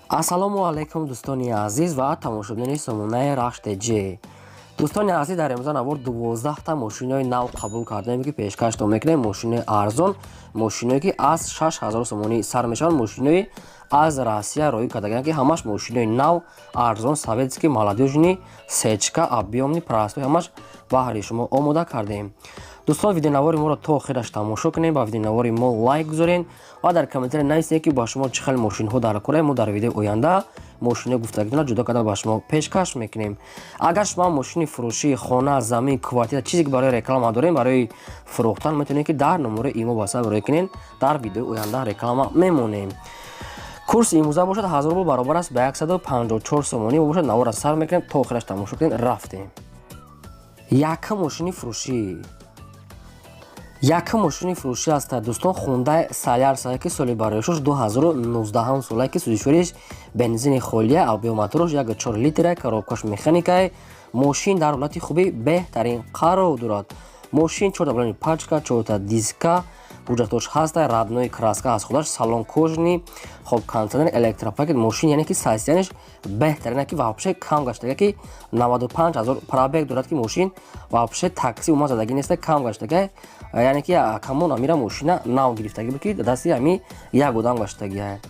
Ассалому алайкум Дустони Азиз ва тамошобини сомонаи РАХШ ТЧ. Дустони Азиз, дар имрӯза навор 12 та мошинҳои нав қабул кардаем ки пешкаштон мекунем. Мошини арзон, мошинҳое ки аз 6000 сомонӣ сар мешаванд, мошинҳои аз Россия роӣ кардагиянд ки ҳамаш мошинҳои нав арзон советский молодежни сечка объёмни простой ҳамаш баҳри шумо омода кардем. Дӯстон, видеонавори моро то охираш тамошо кунем, ба видеонавори мо лайк гузорен ва дар комментари нависед ки ба шумо чӣ хел мошинҳо дар кораем. Мо дар видеои оянда мошинҳои гуфтагидона ҷудо карда ба шумо пешкаш мекунем. Агар шумо мошини фурӯшӣ, хона, замин, квартира чизе ки барои реклама дорем, барои фурӯхтан, метавонед ки дар номери имо ба саб рӯй кунед. Дар видеои оянда реклама мемонем. Курси имрӯза бошад 1000 рубл баробар аст ба 154 сомонӣ бошад. Навора сар мекунем, то охираш тамошо кунед. Рафтем. Якум мошини фурӯшӣ. Якум мошини фурӯшӣ аст дӯстон, Hyundai Solaris ки соли бароишаш 2019 сола ки судишвориш бензини холия, объёмоторош 1.4 литра, коробкаш механикай. Мошин дар ҳолати хуби беҳтарин қарор дорад. Мошин 4 балони пачка, 4 диска, ҳуҷҷатош ҳаст, родной краска аз худаш, салон кожни, хоб кондитсионер, электропакет. Мошин яъне ки сайсияниш беҳтарин ки вообще кам гаштага ки 95000 пробег дорад ки мошин вообще такси ума задагӣ нест, кам гаштага, яъне ки камон амира мошина нав гирифтагӣ ки дасти ами як одам гаштагия.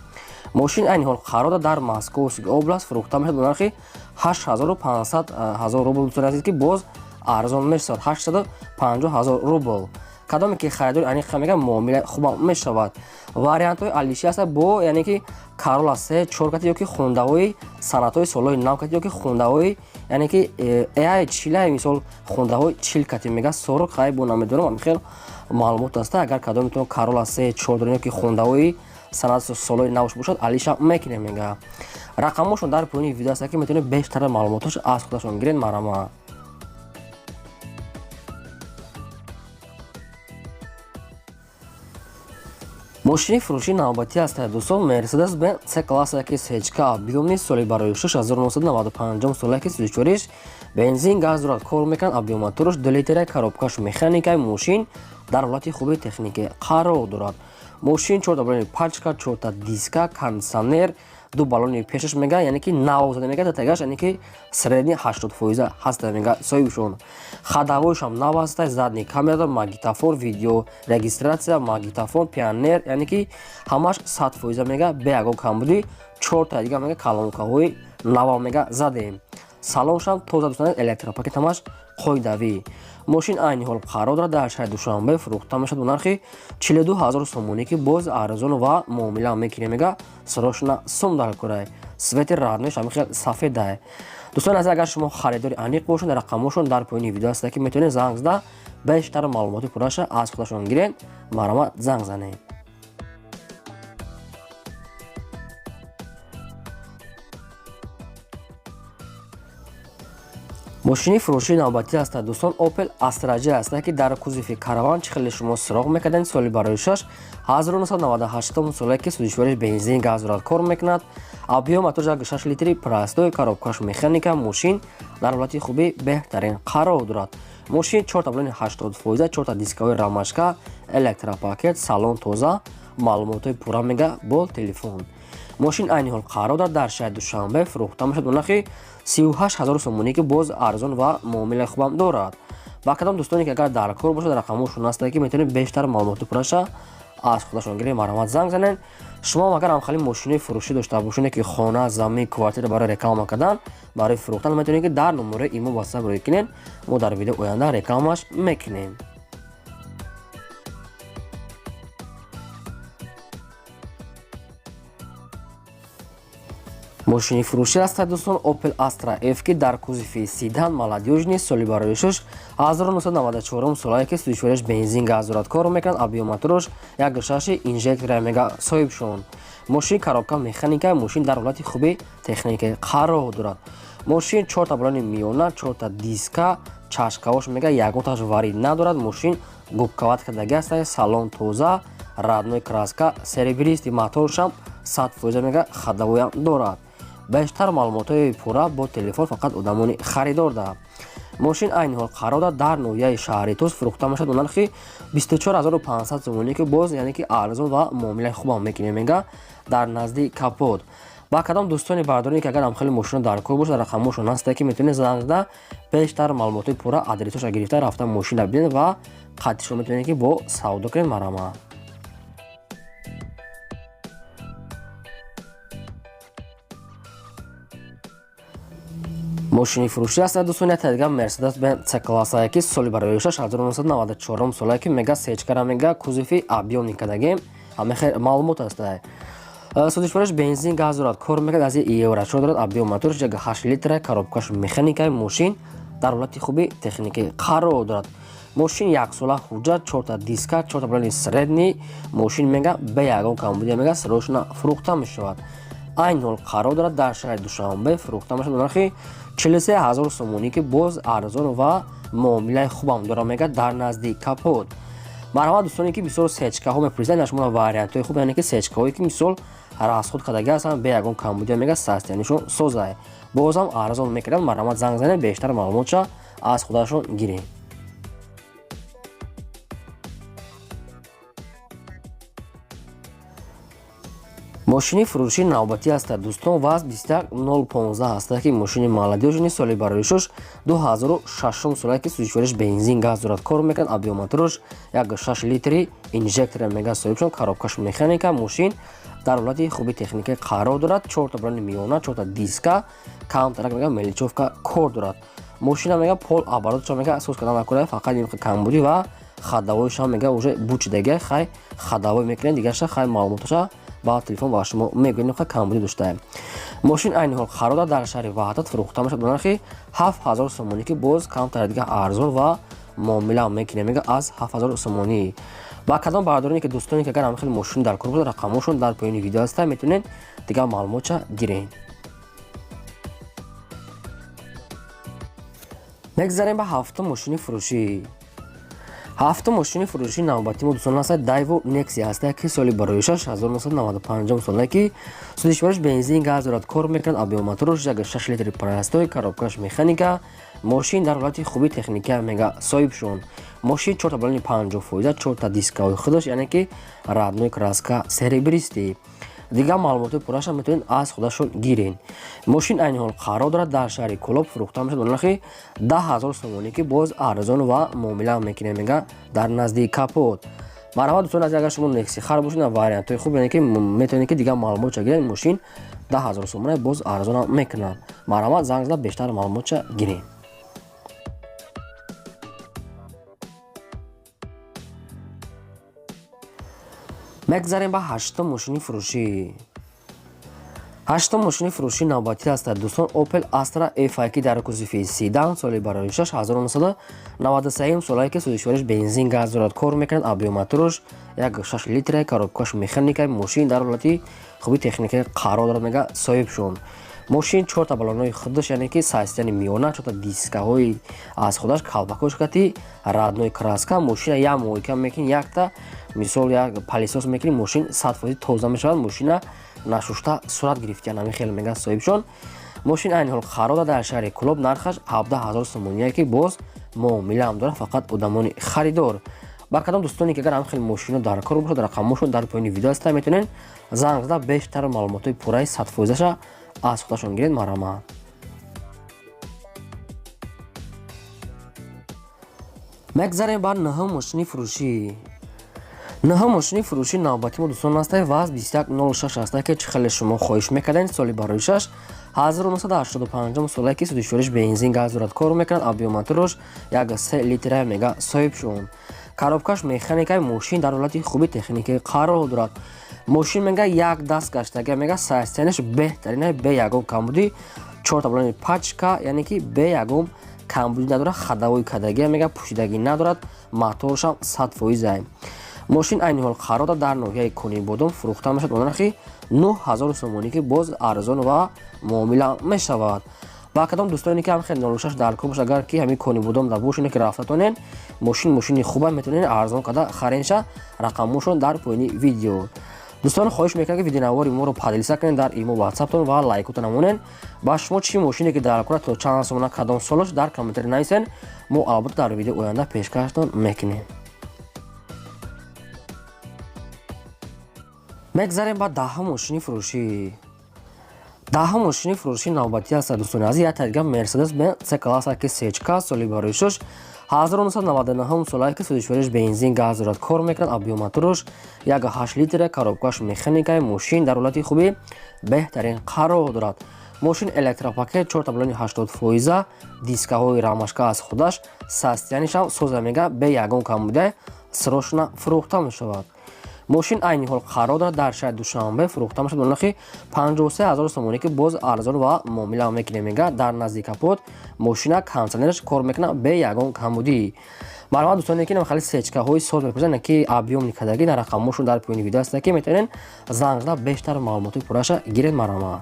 Мошин айни ҳол қарор дар Московский област фурӯхта мешавад ба нархи 8500 рубл ки боз арзон мешавад. 850000 рубл. Кадоме ки харидори аниқа мега муомила хуба мешавад. Вариантҳои алиши аст бо яъне ки Corolla 3 4 кати ёки хундаҳои санатҳои солҳои нав кати ёки хундаҳои яъне ки AI40 мисол хундаҳои 40 кати мега сорок хай бо намедонам хел маълумот аст. Агар кадометон Corolla 3 4 дорем ёки хундаҳои санат солҳои навш бошад алиша мекунем мега. Рақамошон дар поёни видео аст ки метавонед бештара маълумоташ аз худашон гиред. Марама мошини фурӯшии навбатӣ аст дӯстон, Mercedes Benz C-класса ки сечка объёмни соли бароишаш 1995 сола ки 34 бензин газ дорад, кор мекунад, объёмоторош 2 литра, коробкаш механикай. Мошин дар ҳолати хуби техникӣ қарор дорад. Мошин 4 балони пачка, 4 диска, кондитсионер, 2 балони пешаш мега, яъне ки нав зада мега, татагаш яъне ки средни 80% ҳаста мега соҳибшон. Хадавоишам нав аст, задни камера, магнитофон, видео регистратсия, магнитофон, пионер, яъне ки ҳамаш 100% мега бе ягон камбудӣ. 4 та дига мега калонкаҳои нава мега задем. Салоншам тоза дӯстон, электропакет ҳамаш қоидавӣ. Мошин айни ҳол қарор дорад дар шаҳри Душанбе фурӯхта мешавад ба нархи 42000 сомонӣ ки боз арзон ва муомила мекунем мега. срочно сум дар курай. Свети родноиш ҳами хел сафеда. Дӯстон азиз, агар шумо харидори аниқ бошед, рақамошон дар поёни видео аст ки метавонед занг зада бештар маълумоти пурраша аз худашон гиред. Марама занг занед. мошини фурӯшии навбатӣ аст дӯстон, Opel Astra аст ки дар кузофи караван чӣ хеле шумо суроғ мекардем. соли бароишаш 1998 сола ки судишвориш бензин газ дорад, кор мекунад, объёмоторош 1.6 литри простой, коробкаш механика. Мошин дар ҳолати хуби беҳтарин қарор дорад. Мошин 4 балони 80%, 4 дискаҳои рамашка, электропакет, салон тоза, маълумотҳои пурра мега бо телефон. Мошин айни ҳол қарор дорад дар шаҳри Душанбе фурӯхта мешавад ба нархи 38000 сомонӣ ки боз арзон ва муомилаи хубам дорад. Ба кадом дӯстоне ки агар дар кор бошад, рақамошон аст ки метавонед бештар маълумоти пурраша аз худашон гиред. Маромад занг занед. шумо агар ҳамхали мошинои фурӯшӣ дошта бошед ки хона, замин, квартира барои реклама кардан, барои фурӯхтан, метавонед ки дар номери имо ба саб рӯй кунед. мо дар видеои оянда рекламаш мекунем. мошини фурӯшӣ аст дӯстон, Opel Astra F ки дар кузофи седан молодежни соли бароишаш 1994 сола ки судишвориш бензин газ дорад, кор мекунад, объёмоторош 1.6 инжектора мега соҳибшон. Мошин коробка механика. Мошин дар ҳолати хуби техникӣ қарор дорад. Мошин 4 балони миёна, 4 диска, чашкавош мега ягонташ варид надорад. Мошин губкават кардаги аст, салон тоза, родной краска, серебристи моторшам 100% мега хадавоям дорад. бештар маълумотҳои пурра бо телефон фақат одамони харидор дорад. Мошин айни ҳол қарор дорад дар ноҳияи шаҳри Туз фурӯхта мешавад ба нархи 24500 сомонӣ ки боз яъне ки арзон ва муомилаи хубам мекунем мега дар назди Капот. ба кадом дӯстони бардорӣ ки агар ҳам хеле мошино дар кор бошад рақамҳошон ҳаста ки метавонед занг зада бештар маълумоти пурра адресҳоша гирифта рафта мошина бинед ва қатъишро метавонед ки бо савдо кунед. Марама Мошини фуруши аст дӯстони тадига Мерседес Benz C-класса ки соли барои 1994 сола ки мега сечкара мега кузофи объёмни кадаги ҳама хел маълумот аст. Судишвараш бензин газ дорад, кор мекард аз евро шо дорад, объём моторш 8 литра, коробкаш механикаи мошин дар ҳолати хуби техникӣ қарор дорад. Мошин 1 сола ҳуҷҷат, 4 диска, 4 балони средни мошин мега бе ягон камбудия мега срочно фурӯхта мешавад. Айн ҳол қарор дорад дар шаҳри Душанбе фурӯхта мешавад нархи 43000 сомонӣ ки боз арзон ва муомилаи хубам дора мега дар назди капот. Марҳамат дӯстоне ки бисёр сечкаҳо мепурсанд нашумона вариантҳои хуб яъне ки сечкаҳое ки мисол расход кадаги ҳастанд бе ягон камбудия мега састиянишон соза бозам арзон мекарданд. Марҳамат занг занед бештар маълумотша аз худашон гиред. мошини фуруши навбатӣ аст дӯстон ваз 21015 аст ки мошини молодежини соли бароишош 2006 сола ки судишвариш бензин газ дорад, кор мекард, объём моторш 6 литри инжектор мега соҳибшон, коробкаш механика мошин дар ҳолати хуби техникаи қарор дорад, 4 балони миёна, 4 диска, камтарак мега меличовка кор дорад. Мошина мега пол оборотша мега соз кардан накунад, фақат имқа камбудӣ ва хадавоиша мега уже бучидаги хай хадавой мекунад, дигарша хай маълумоташа ба телефон ба шумо мегӯем ха камбудӣ доштаем. Мошин айни ҳол қарор дорад дар шаҳри Вахдат фурӯхта мешавад ба нархи 7000 сомонӣ ки боз камтар дига арзон ва муомила мекунем мега аз 7000 сомонӣ. Ба кадом бардорӣ ки дӯстоне ки агар ҳам хел мошин дар кор бошад рақамҳошон дар поёни видео аста метавонед дига маълумотша гиред. мегзарем ба ҳафтум мошини фурушӣ. ҳафтум мошини фуруши навбатӣ мо дӯстон аст Daewoo Nexia аст ки соли бароишаш 1995 сола ки судишвариш бензин газ дорад, кор мекард, объём моторш 6 литри простой, коробкаш механика мошин дар ҳолати хуби техника мега соҳибшон. Мошин 4 балони 50%, 4 дискаҳои худаш яъне ки родной краска серебристӣ. Дига маълумоти пурраша метавонед аз худашон гиред. Мошин айни ҳол қарор дорад дар шаҳри Кулоб фурӯхта мешавад ба нархи 10000 сомонӣ ки боз арзон ва муомила мекунем мега дар назди капот. Марҳамат дӯстон азиз, агар шумо Nexia хар бошед вариантҳои хуб яъне ки метавонед ки дига маълумотша гиред. Мошин 10000 сомона боз арзона мекунад. Марҳамат занг зада бештар маълумотша гиред. мегзарем ба ҳаштум мошини фурушӣ. ҳаштум мошини фурушӣ навбатӣ аст дӯстон Opel Astra F ки дар кузофи седан соли бароишаш 1993 сола ки судишвариш бензин газ дорад, кор мекард, объём моторш 6 литра, коробкаш механика мошин дар ҳолати хуби техникаи қарор дорад мега соҳибшон. Мошин 4 балонои худаш яъне ки састияни миёна, 4 дискаҳои аз худаш калбакош кати родной краска мошина як моҳика мекунед, якта мисол як палисос мекунед, мошин 100% тоза мешавад, мошина нашушта сурат гирифтия нами хел мега соҳибшон. Мошин айни ҳол қарор дорад дар шаҳри Кулоб, нархаш 17000 сомонӣ ки боз муомилаам дорад фақат одамони харидор. ба кадом дӯстоне ки агар ҳам хел мошино дар кор бошад рақамҳошон дар поёни видео аста метавонед занг зада бештар маълумотои пурраи 100%ша аз худашон гиред. Марҳамат. мегзарем ба ноҳум мошини фурушӣ. ноҳум мошини фуруши навбатӣ мо дӯстон аст ваз 2106 аст ки чӣ хеле шумо хоҳиш мекардед. соли бароишаш 1985 сола ки судишвариш бензин газ дорад, кор мекард, объём моторш 3 литра мега соҳибшон. коробкаш механикаи мошин дар ҳолати хуби техникаи қарор дорад. мошин мега як даст гаштаги мега састияниш беҳтарина бе ягон камбудӣ, 4 балони пачка яъне ки бе ягон камбудӣ надорад, хадавои кадаги мега пӯшидагӣ надорад, моторшам 100%. мошин айни ҳол қарор дорад дар ноҳияи Конибодом фурӯхта мешавад ба нархи 9000 сомонӣ ки боз арзон ва муомила мешавад. ба кадом дӯстоне ки ҳам хел 06 дар кор бошад, агар ки ҳамин Конибодом дар бошине ки рафтатонед мошини хуба метавонед арзон када харенша рақамҳошон дар поёни видео. дӯстон хоҳиш мекунам ки видеонавори моро падилиса кунед дар имо ватсаптон ва лайкота намонед. ба шумо чӣ мошине ки дар кора то чанд сомона кадом солаш дар комментари нависед, мо албатта дар видео оянда пешкаштон мекунем. мегзарем ба даҳум мошини фурушӣ. 10 мошини фурӯши навбатӣ аст дӯстони азиз. Як тадига Mercedes Benz C класса ки сечка соли барои 6 1999 солае ки судишвариш бензин газ дорад, кор мекунад, абиомотораш 1.8 литр, коробкаш механикаи мошин дар ҳолати хуби беҳтарин қарор дорад. мошин электропакет 4.80%, дискаҳои рамашка аз худаш, састиянишам соза мега бе ягон камбуда срочно фурӯхта мешавад. мошин айни ҳол қарор дорад дар шаҳри Душанбе фурӯхта мешавад бо нархи 53000 сомоне ки боз арзон ва муомила мекунем мега дар назди капот мошина кондитсионераш кор мекунад бе ягон камбудӣ. марҳамат дӯстоне ки хали сечкаҳои соз мепурсанд ки объём никадаги дар рақамошон дар поёни видео аст ки метавонен занг зада бештар маълумоти пурраша гиред. марҳамат.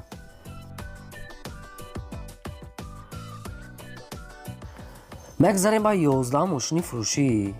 мегзарем ба 11 мошини фурӯшӣ.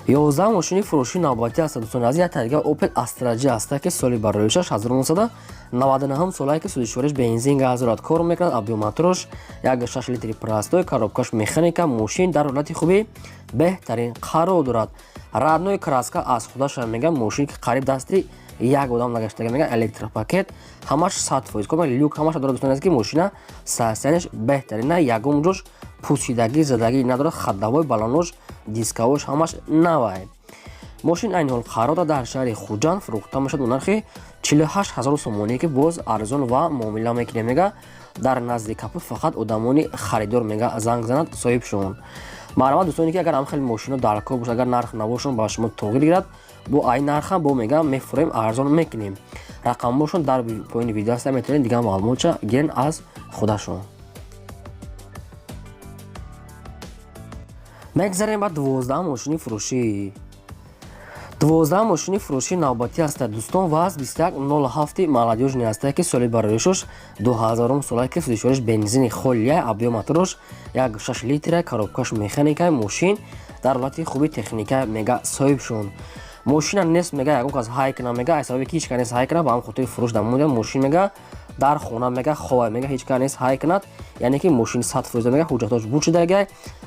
11 мошини фурӯши навбатӣ аст дӯстони азиз. Як тадига Opel Astra G аст ки соли барои 1999 солае ки судишвариш бензин газ дорад, кор мекунад, абиомотораш 1.6 литри простой, коробкаш механика, мошин дар ҳолати хуби беҳтарин қарор дорад. раднои краска аз худаша мега мошин ки қариб дасти як одам нагаштага мега электропакет ҳамаш 100% кор люк ҳамаш дорад дӯстони азиз ки мошина састиянаш беҳтарина, ягон ҷош пусидагӣ задагӣ надорад, хаддавои балонош дискаҳош ҳамаш навай. мошин айни ҳол қарор дорад дар шаҳри Хучанд фурӯхта мешавад бо нархи 48000 сомоне ки боз арзон ва муомила мекунем мега дар назди капот фақат одамони харидор мега занг занад соҳибшон. марҳамат дӯстоне ки агар ҳам хеле мошино дар кор бошад, агар нарх навошон ба шумо тоғир гирад, бо ай нарха бо мега мефурем арзон мекунем. рақамошон дар поёни видео аст, метавонед дигар маълумотша гирен аз худашон. мегзарем ба 12 мошини фурӯшӣ. 12 мошини фурӯши навбатӣ аст дӯстон ва аз 2107 молодёжни аст ки соли барои 6 2000 солае ки судишвариш бензини холия, абиомотораш 1.6 литр, коробкаш механикаи мошин дар ҳолати хуби техника мега соҳибшон. мошина нест мега ягон кас ҳай кана мега аз сабаби ки ҳеч ка нест ҳай кана ба ҳам хотири фурӯш дар муода мошин мега дар хона мега хова мега ҳеч ка нест ҳай канад, яъне ки мошин 100% мега ҳуҷҷатош буд шудага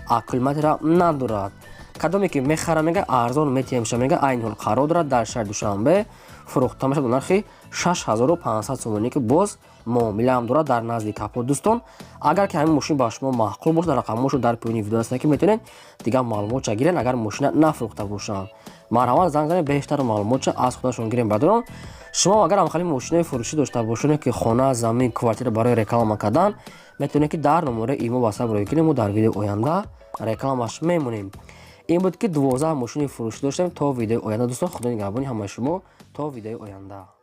акилматира надорад. кадоме ки мехара мега арзон метиҳемша мега айни ҳол қарор дорад дар шаҳри Душанбе фурӯхта мешавад бо нархи 6500 сомоне ки боз муомила ҳам дорад дар назди капот. дӯстон агар ки ҳамин мошин ба шумо маъқул бошад, дар рақамошон дар поёни видео аст ки метавонед дигар маълумотша гирен агар мошина нафурӯхта бошанд. марҳамат занг занед бештар маълумотша аз худашон гирен бардорон. шумо агар ҳам хали мошинаи фурӯшӣ дошта бошед ки хона, замин, квартира барои реклама кардан, метавонед ки дар номераи имо васаб рӯй кунем. дар видеои оянда рекламаш мемонем. ин буд ки 12 мошини фурӯшӣ доштем. то видеои оянда дӯстон, худо нигаҳбони ҳамаи шумо. то видеои оянда.